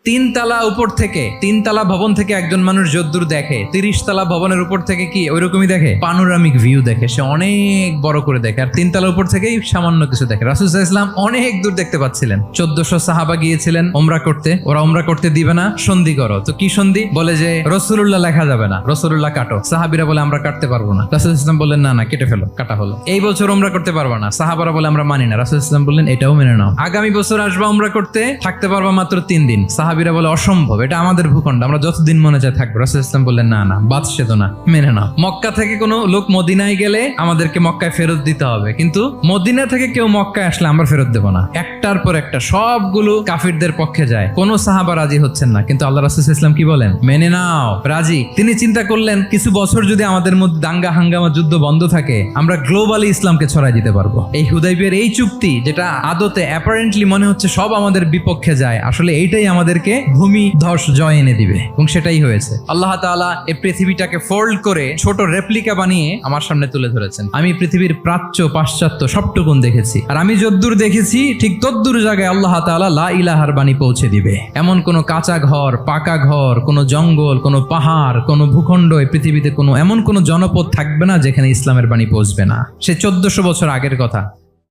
তিনতলা উপর থেকে, তিনতলা ভবন থেকে একজন মানুষ যদ্দূর দেখে, 30 তলা ভবনের উপর থেকে কি ওইরকমই দেখে? পানোরামিক ভিউ দেখে, সে অনেক বড় করে দেখে। আর তিনতলা উপর থেকেই সামান্য কিছু দেখে। রাসূল সাল্লাল্লাহু আলাইহি ওয়াসাল্লাম অনেক দূর দেখতে পাচ্ছিলেন। 1400 সাহাবা গিয়েছিলেন ওমরা করতে, ওরা ওমরা করতে দিবে না, সন্ধি করো। তো কি সন্ধি? বলে যে রাসূলুল্লাহ লেখা যাবে না, রাসূলুল্লাহ কাটো। সাহাবীরা বলে আমরা কাটতে পারবো না। রাসূল সাল্লাল্লাহু আলাইহি ওয়াসাল্লাম বললেন না না, কেটে ফেলো, কাটা হলো। এই বছর ওমরা করতে পারবো না, সাহাবারা বলে আমরা মানি না। রাসূল সাল্লাল্লাহু আলাইহি ওয়াসাল্লাম বললেন এটাও মেনে নাও। আগামী বছর আসবা ওমরা করতে, থাকতে পারবা মাত্র 3 দিন। সাহাবীরা বলে অসম্ভব, এটা আমাদের ভূখণ্ড, আমরা যতদিন মনে চায় থাকবো। রাসূল সাল্লাল্লাহু আলাইহি ওয়াসাল্লাম বললেন না না, বাদশাহ তো না, মেনে নাও। মক্কা থেকে কোনো লোক মদিনায় গেলে আমাদেরকে মক্কায় ফেরত দিতে হবে, কিন্তু মদিনা থেকে কেউ মক্কায় আসলে আমরা ফেরত দেব না। একটার পর একটা সবগুলো কাফিরদের পক্ষে যায়, কোন সাহাবা রাজি হচ্ছেন না, কিন্তু আল্লাহ রাসূল সাল্লাল্লাহু আলাইহি ওয়াসাল্লাম কি বলেন? মেনে নাও, রাজি। তিনি চিন্তা করলেন কিছু বছর যদি আমাদের মধ্যে দাঙ্গা হাঙ্গামা যুদ্ধ বন্ধ থাকে, আমরা গ্লোবালি ইসলামকে ছড়াই দিতে পারবো। এই হুদাইবিয়ার এই চুক্তি, যেটা আদতে অ্যাপারেন্টলি মনে হচ্ছে সব আমাদের বিপক্ষে যায়, আসলে এইটাই আমাদেরকে ভূমি ধস জয় এনে দিবে, এবং সেটাই হয়েছে। আল্লাহ তাআলা এই পৃথিবীটাকে ফোল্ড করে ছোট রেপ্লিকা বানিয়ে আমার সামনে তুলে ধরেছেন। আমি পৃথিবীর প্রাচ্য পাশ্চাত্য সবটুকুন দেখেছি, আর আমি যদ্দূর দেখেছি ঠিক তদ্দূর জায়গায় আল্লাহ তাআলা লা ইলাহার বাণী পৌঁছে দিবে। এমন কোন কাঁচা ঘর, পাকা ঘর, কোন জঙ্গল, কোন পাহাড়, কোন ভূখণ্ড, এই পৃথিবীতে এমন কোন জনপদ থাকবে না যেখানে ইসলামের বাণী পৌঁছবে না। সে 1400 বছর আগের কথা।